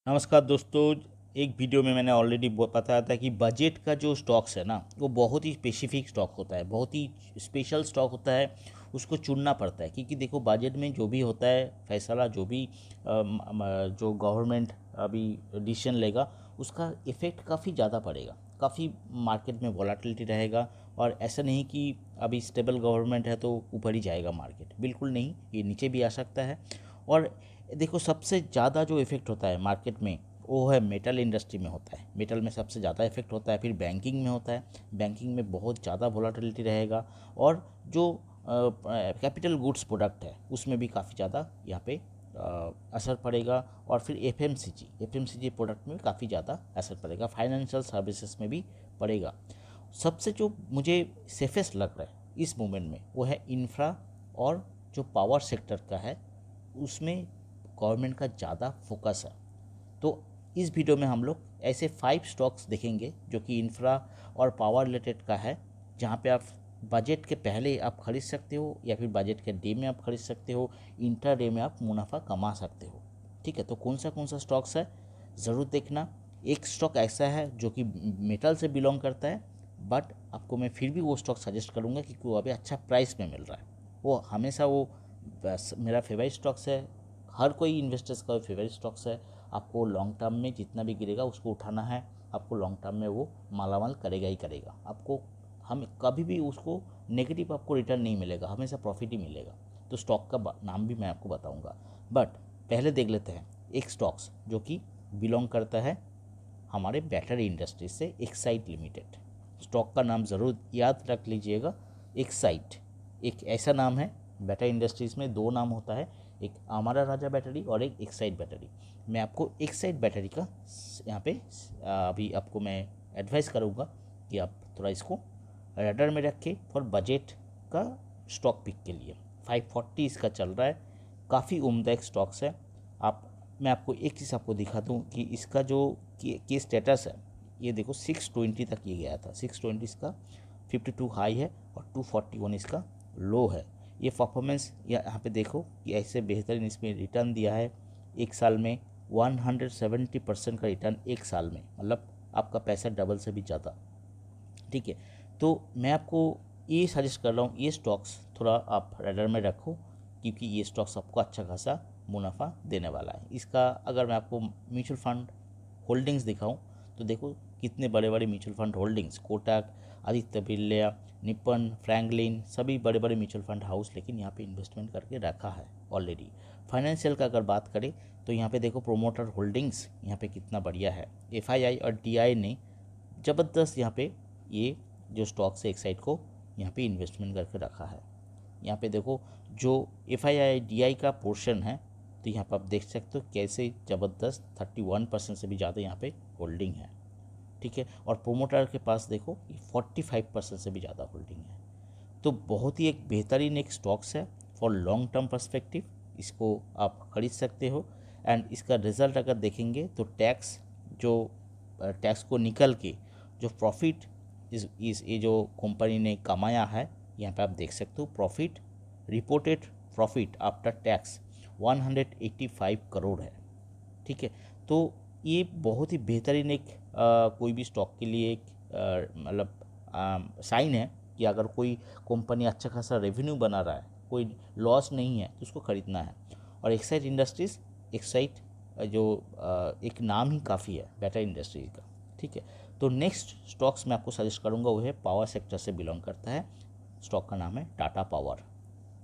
नमस्कार दोस्तों। एक वीडियो में मैंने ऑलरेडी बताया था कि बजट का जो स्टॉक्स है ना वो बहुत ही स्पेसिफिक स्टॉक होता है, बहुत ही स्पेशल स्टॉक होता है। उसको चुनना पड़ता है क्योंकि देखो बजट में जो भी होता है फैसला, जो भी जो गवर्नमेंट अभी डिसीजन लेगा उसका इफ़ेक्ट काफ़ी ज़्यादा पड़ेगा, काफ़ी मार्केट में वॉलेटिलिटी रहेगा। और ऐसा नहीं कि अभी स्टेबल गवर्नमेंट है तो ऊपर ही जाएगा मार्केट, बिल्कुल नहीं, ये नीचे भी आ सकता है। और देखो सबसे ज़्यादा जो इफ़ेक्ट होता है मार्केट में वो है मेटल इंडस्ट्री में होता है। मेटल में सबसे ज़्यादा इफेक्ट होता है, फिर बैंकिंग में होता है। बैंकिंग में बहुत ज़्यादा वॉलेटिलिटी रहेगा। और जो कैपिटल गुड्स प्रोडक्ट है उसमें भी काफ़ी ज़्यादा यहाँ पे असर पड़ेगा। और फिर एफएमसीजी प्रोडक्ट में काफ़ी ज़्यादा असर पड़ेगा, फाइनेंशियल सर्विसेज में भी पड़ेगा। सबसे जो मुझे सेफेस्ट लग रहा है इस मूवमेंट में वो है इंफ्रा और जो पावर सेक्टर का है उसमें गवर्नमेंट का ज़्यादा फोकस है। तो इस वीडियो में हम लोग ऐसे 5 स्टॉक्स देखेंगे जो कि इंफ्रा और पावर रिलेटेड का है, जहाँ पे आप बजट के पहले आप खरीद सकते हो या फिर बजट के डे में आप खरीद सकते हो, इंटर डे में आप मुनाफा कमा सकते हो। ठीक है, तो कौन सा स्टॉक्स है ज़रूर देखना। एक स्टॉक ऐसा है जो कि मेटल से बिलोंग करता है, बट आपको मैं फिर भी वो स्टॉक सजेस्ट करूँगा क्योंकि वो अभी अच्छा प्राइस में मिल रहा है। वो हमेशा वो मेरा फेवरेट स्टॉक्स है, हर कोई इन्वेस्टर्स का फेवरेट स्टॉक्स है। आपको लॉन्ग टर्म में जितना भी गिरेगा उसको उठाना है, आपको लॉन्ग टर्म में वो मालामाल करेगा ही करेगा। आपको हम कभी भी उसको नेगेटिव आपको रिटर्न नहीं मिलेगा, हमेशा प्रॉफिट ही मिलेगा। तो स्टॉक का नाम भी मैं आपको बताऊंगा, बट पहले देख लेते हैं एक स्टॉक्स जो कि बिलोंग करता है हमारे बैटरी इंडस्ट्री से, एक्साइड लिमिटेड। स्टॉक का नाम ज़रूर याद रख लीजिएगा, एक्साइड। एक ऐसा नाम है, बैटरी इंडस्ट्रीज़ में दो नाम होता है, एक अमारा राजा बैटरी और एक एक्साइड बैटरी। मैं आपको एक्साइड बैटरी का यहाँ पे अभी आपको मैं एडवाइस करूँगा कि आप थोड़ा इसको रडार में रखें फॉर बजट का स्टॉक पिक के लिए। 540 इसका चल रहा है, काफ़ी उम्दा एक स्टॉक्स है। आप मैं आपको एक चीज़ आपको दिखा दूँ कि इसका जो की स्टेटस है, ये देखो 620 तक ये गया था। 620 इसका 52 हाई है और 241 इसका लो है। ये परफॉर्मेंस यहाँ पे देखो कि ऐसे बेहतरीन इसमें रिटर्न दिया है। एक साल में 170% का रिटर्न, एक साल में, मतलब आपका पैसा डबल से भी ज़्यादा। ठीक है, तो मैं आपको ये सजेस्ट कर रहा हूँ ये स्टॉक्स थोड़ा आप रडार में रखो क्योंकि ये स्टॉक्स आपको अच्छा खासा मुनाफा देने वाला है। इसका अगर मैं आपको म्यूचुअल फंड होल्डिंग्स दिखाऊं तो देखो कितने बड़े बड़े mutual fund holdings, Kotak, Aditya Birla, Nippon, Franklin, सभी बड़े बड़े म्यूचुअल फंड हाउस लेकिन यहाँ पे इन्वेस्टमेंट करके रखा है ऑलरेडी। फाइनेंशियल का अगर बात करें तो यहाँ पे देखो प्रोमोटर होल्डिंग्स यहाँ पे कितना बढ़िया है। एफआईआई और डीआई ने ज़बरदस्त यहाँ पे ये जो स्टॉक्स है एक्साइड को यहाँ पे इन्वेस्टमेंट करके रखा है। यहाँ पे देखो जो F I I D I का पोर्शन है तो यहाँ पर आप देख सकते हो कैसे ज़बरदस्त 31% से भी ज़्यादा यहाँ पे होल्डिंग है। ठीक है, और प्रोमोटर के पास देखो 45% से भी ज़्यादा होल्डिंग है। तो बहुत ही एक बेहतरीन एक स्टॉक्स है फॉर लॉन्ग टर्म पर्सपेक्टिव, इसको आप खरीद सकते हो। एंड इसका रिज़ल्ट अगर देखेंगे तो टैक्स जो टैक्स को निकल के जो प्रॉफिट इस ये जो कंपनी ने कमाया है, यहाँ पे आप देख सकते हो profit, reported profit after tax 185 crore है। ठीक है, तो ये बहुत ही बेहतरीन एक कोई भी स्टॉक के लिए एक मतलब साइन है कि अगर कोई कंपनी अच्छा खासा रेवेन्यू बना रहा है, कोई लॉस नहीं है, तो उसको ख़रीदना है। और एक्साइड इंडस्ट्रीज़, एक्साइड जो एक नाम ही काफ़ी है बैटरी इंडस्ट्रीज का। ठीक है, तो नेक्स्ट स्टॉक्स मैं आपको सजेस्ट करूँगा वो है पावर सेक्टर से बिलोंग करता है। स्टॉक का नाम है टाटा पावर।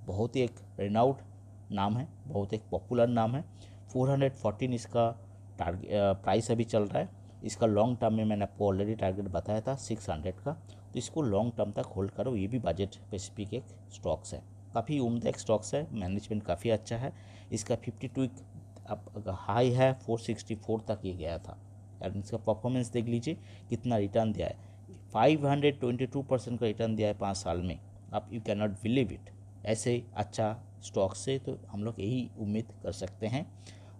बहुत ही एक रेनाउड नाम है, बहुत एक पॉपुलर नाम है। 414 इसका टारगेट प्राइस अभी चल रहा है। इसका लॉन्ग टर्म में मैंने आपको ऑलरेडी टारगेट बताया था 600 का, तो इसको लॉन्ग टर्म तक होल्ड करो। ये भी बजट स्पेसिफिक एक स्टॉक्स है, काफ़ी उम्दा एक स्टॉक्स है, मैनेजमेंट काफ़ी अच्छा है। इसका 52 अब हाई है, 464 तक ये गया था। और इसका परफॉर्मेंस देख लीजिए कितना रिटर्न दिया है, 522% का रिटर्न दिया है 5 साल में। आप you can not believe it. ऐसे अच्छा स्टॉक से तो हम लोग यही उम्मीद कर सकते हैं।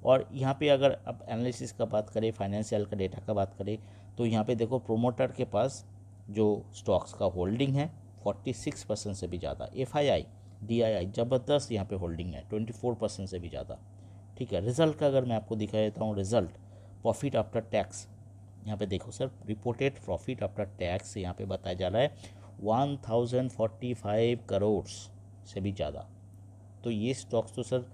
और यहाँ पे अगर आप एनालिसिस का बात करें, फाइनेंशियल का डेटा का बात करें, तो यहाँ पे देखो प्रोमोटर के पास जो स्टॉक्स का होल्डिंग है 46% से भी ज़्यादा। F I I D I आई ज़बरदस्त यहाँ पे होल्डिंग है 24% से भी ज़्यादा। ठीक है, रिज़ल्ट का अगर मैं आपको दिखा देता हूँ, रिज़ल्ट प्रॉफिट आफ्टर टैक्स, यहाँ पे देखो sir, reported profit after tax यहाँ पे बताया जा रहा है 1045 करोड़ से भी ज़्यादा। तो ये स्टॉक्स तो सर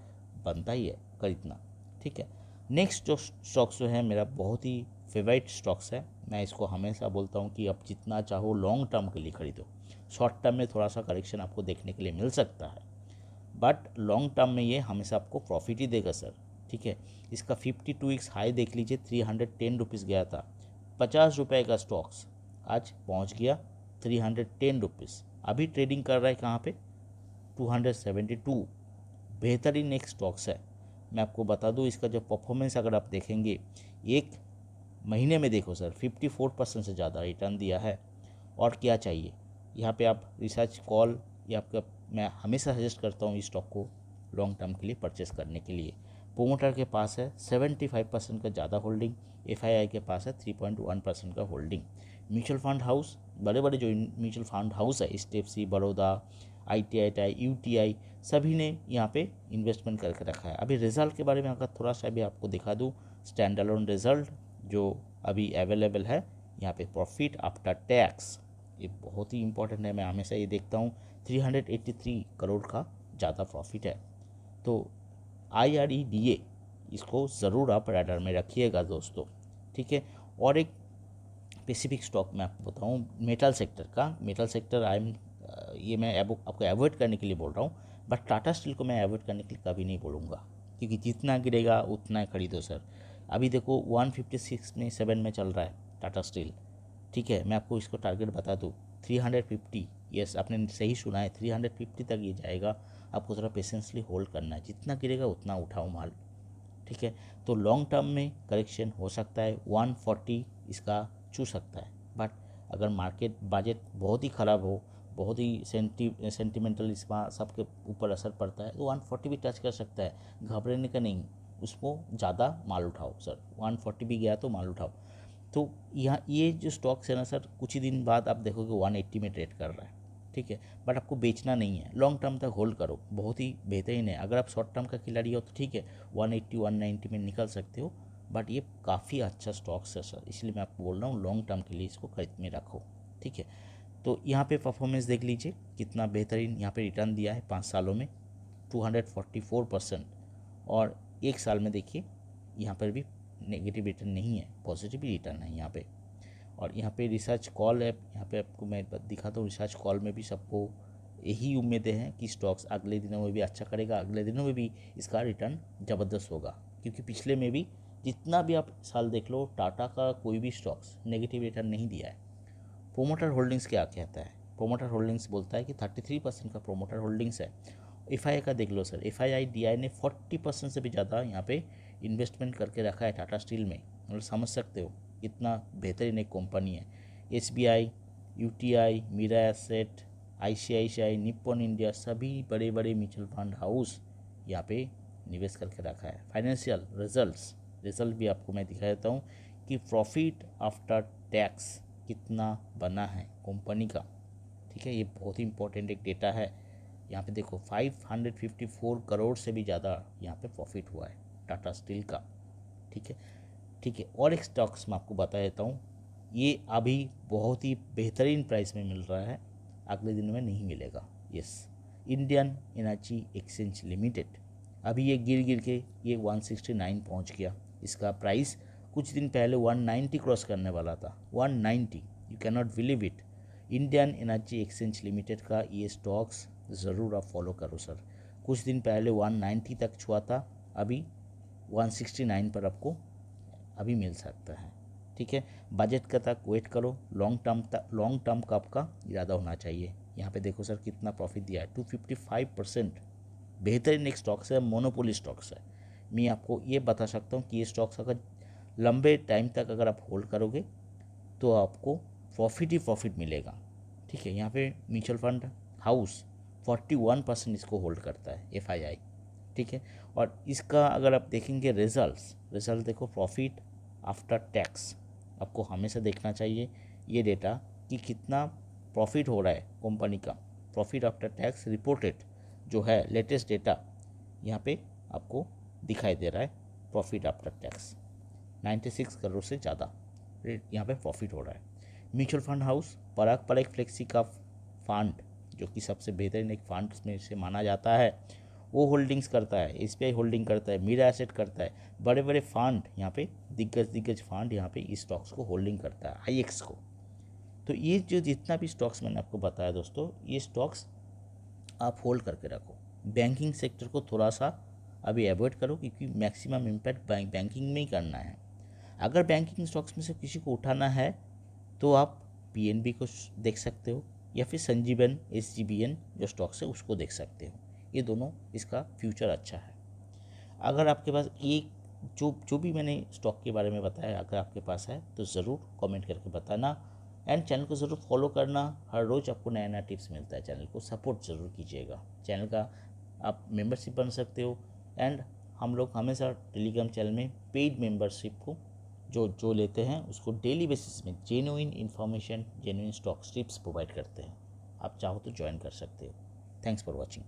बनता ही है खरीदना, ठीक है। नेक्स्ट जो स्टॉक्स जो है मेरा बहुत ही फेवरेट स्टॉक्स है, मैं इसको हमेशा बोलता हूँ कि आप जितना चाहो लॉन्ग टर्म के लिए खरीदो। शॉर्ट टर्म में थोड़ा सा करेक्शन आपको देखने के लिए मिल सकता है, बट लॉन्ग टर्म में ये हमेशा आपको प्रॉफिट ही देगा सर, ठीक है। इसका 52 वीक्स हाई देख लीजिए, 310 रुपीज़ गया था। 50 रुपये का स्टॉक्स आज पहुंच गया 310 रुपीज़। अभी ट्रेडिंग कर रहा है कहाँ पे, 272। बेहतरीन एक स्टॉक्स है। मैं आपको बता दूं इसका जो परफॉर्मेंस अगर आप देखेंगे एक महीने में, देखो सर 54% से ज़्यादा रिटर्न दिया है। और क्या चाहिए यहाँ पे, आप रिसर्च कॉल या आपका, मैं हमेशा सजेस्ट करता हूँ इस स्टॉक को लॉन्ग टर्म के लिए परचेस करने के लिए। प्रोमोटर के पास है 75% का ज़्यादा होल्डिंग, एफआईआई के पास है 3.1% का होल्डिंग। म्यूचुअल फंड हाउस, बड़े बड़े जो म्यूचुअल फंड हाउस है, एचडीएफसी, बड़ौदा, आईटीआई, यूटीआई, सभी ने यहाँ पे इन्वेस्टमेंट करके रखा है। अभी रिजल्ट के बारे में अगर थोड़ा सा भी आपको दिखा दूँ, स्टैंड अलोन रिजल्ट जो अभी अवेलेबल है यहाँ पे, प्रॉफिट आफ्टर टैक्स, ये बहुत ही इंपॉर्टेंट है। मैं हमेशा ये देखता हूँ 383 करोड़ का ज़्यादा प्रॉफिट है। तो IREDA इसको ज़रूर आप रडार में रखिएगा दोस्तों, ठीक है। और एक स्पेसिफिक स्टॉक मैं आपको बताऊँ मेटल सेक्टर का, मेटल सेक्टर ये मैं आपको अवॉइड करने के लिए बोल रहा हूँ, बट टाटा स्टील को मैं अवॉइड करने के लिए कभी नहीं बोलूँगा, क्योंकि जितना गिरेगा उतना खरीदो सर। अभी देखो 156 में 7 में चल रहा है टाटा स्टील, ठीक है। मैं आपको इसको टारगेट बता दूँ 350, यस आपने सही सुना है, 350 तक ये जाएगा। आपको थोड़ा पेशेंसली होल्ड करना है, जितना गिरेगा उतना उठाओ माल, ठीक है। तो लॉन्ग टर्म में करेक्शन हो सकता है, 140 इसका छू सकता है, बट अगर मार्केट बजट बहुत ही ख़राब हो, बहुत ही सेंटिमेंटल इसका सबके ऊपर असर पड़ता है, तो 140 भी टच कर सकता है। घबराने का नहीं, उसको ज़्यादा माल उठाओ सर, 140 भी गया तो माल उठाओ। तो यहाँ ये जो स्टॉक्स है ना सर, कुछ ही दिन बाद आप देखोगे 180 में ट्रेड कर रहा है, ठीक है। बट आपको बेचना नहीं है, लॉन्ग टर्म तक होल्ड करो, बहुत ही बेहतरीन है। अगर आप शॉर्ट टर्म का खिलाड़ी हो तो ठीक है, 180 190 में निकल सकते हो, बट ये काफ़ी अच्छा स्टॉक्स है सर, इसलिए मैं आपको बोल रहा हूँ लॉन्ग टर्म के लिए इसको खरीद में रखो, ठीक है। तो यहाँ पे परफॉर्मेंस देख लीजिए कितना बेहतरीन यहाँ पे रिटर्न दिया है 5 सालों में, 244%। और एक साल में देखिए यहाँ पर भी नेगेटिव रिटर्न नहीं है, पॉजिटिव ही रिटर्न है यहाँ पे। और यहाँ पे रिसर्च कॉल है, यहाँ पे आपको मैं दिखाता हूँ, रिसर्च कॉल में भी सबको यही उम्मीदें हैं कि स्टॉक्स अगले दिनों में भी अच्छा करेगा, अगले दिनों में भी इसका रिटर्न ज़बरदस्त होगा। क्योंकि पिछले में भी जितना भी आप साल देख लो, टाटा का कोई भी स्टॉक्स नेगेटिव रिटर्न नहीं दिया है। प्रोमोटर होल्डिंग्स क्या कहता है, प्रोमोटर होल्डिंग्स बोलता है कि 33% का प्रोमोटर होल्डिंग्स है। एफआईआई का देख लो सर, एफआईआई ने 40% से भी ज़्यादा यहाँ पे इन्वेस्टमेंट करके रखा है टाटा स्टील में, मतलब समझ सकते हो कितना बेहतरीन एक कंपनी है। SBI, UTI, Mirae Asset, ICICI, Nippon India, सभी बड़े बड़े म्यूचुअल फंड हाउस यहाँ पे निवेश करके रखा है। फाइनेंशियल रिजल्ट भी आपको मैं दिखा देता हूँ कि प्रॉफिट आफ्टर टैक्स कितना बना है कंपनी का, ठीक है। ये बहुत ही इंपॉर्टेंट एक डेटा है। यहाँ पे देखो 554 करोड़ से भी ज़्यादा यहाँ पे प्रॉफिट हुआ है टाटा स्टील का, ठीक है, ठीक है। और एक स्टॉक्स मैं आपको बता देता हूँ, ये अभी बहुत ही बेहतरीन प्राइस में मिल रहा है, अगले दिन में नहीं मिलेगा। Yes, Indian energy exchange limited, अभी ये गिर के ये 169 पहुँच गया। इसका प्राइस कुछ दिन पहले 190 क्रॉस करने वाला था, 190, you can not believe it. Indian energy exchange limited का ये स्टॉक्स ज़रूर आप फॉलो करो सर। कुछ दिन पहले 190 तक छुआ था, अभी 169 पर आपको अभी मिल सकता है, ठीक है। बजट का तक वेट करो, लॉन्ग टर्म का आपका इरादा होना चाहिए। यहाँ पे देखो सर कितना प्रॉफिट दिया है, 255%। बेहतरीन एक स्टॉक्स है, मोनोपोली स्टॉक्स है। मैं आपको ये बता सकता हूँ कि ये स्टॉक्स अगर लंबे टाइम तक अगर आप होल्ड करोगे तो आपको प्रॉफिट ही प्रॉफिट मिलेगा, ठीक है। यहाँ पे म्यूचुअल फंड हाउस 41% इसको होल्ड करता है, एफआईआई, ठीक है। और इसका अगर आप देखेंगे रिजल्ट देखो, प्रॉफिट आफ्टर टैक्स आपको हमेशा देखना चाहिए ये डेटा कि कितना प्रॉफिट हो रहा है कंपनी का। प्रॉफिट आफ्टर टैक्स रिपोर्टेड जो है लेटेस्ट डेटा यहाँ पे आपको दिखाई दे रहा है, प्रॉफिट आफ्टर टैक्स। 96 करोड़ से ज़्यादा यहाँ पे प्रॉफिट हो रहा है। म्यूचुअल फंड हाउस पराग पराग फ्लेक्सी का फंड, जो कि सबसे बेहतरीन एक फंड में से माना जाता है, वो होल्डिंग्स करता है। एसबीआई होल्डिंग करता है, मीरा एसेट करता है, बड़े बड़े फंड यहाँ पे दिग्गज फंड यहाँ पे इस स्टॉक्स को होल्डिंग करता है, आईएक्स को। तो ये जो जितना भी स्टॉक्स मैंने आपको बताया दोस्तों, ये स्टॉक्स आप होल्ड करके रखो। बैंकिंग सेक्टर को थोड़ा सा अभी अवॉइड करो, क्योंकि मैक्सिमम इम्पैक्ट बैंकिंग में ही करना है। अगर बैंकिंग स्टॉक्स में से किसी को उठाना है तो आप पीएनबी को देख सकते हो, या फिर संजीवन एसजीबीएन जो स्टॉक्स है उसको देख सकते हो। ये दोनों इसका फ्यूचर अच्छा है। अगर आपके पास एक जो भी मैंने स्टॉक के बारे में बताया अगर आपके पास है तो ज़रूर कमेंट करके बताना, एंड चैनल को ज़रूर फॉलो करना। हर रोज़ आपको नया नया टिप्स मिलता है। चैनल को सपोर्ट ज़रूर कीजिएगा। चैनल का आप मेंबरशिप बन सकते हो, एंड हम लोग हमेशा टेलीग्राम चैनल में पेड मेंबरशिप को जो लेते हैं उसको डेली बेसिस में genuine information, genuine stock tips provide करते हैं। आप चाहो तो ज्वाइन कर सकते हो। Thanks for watching.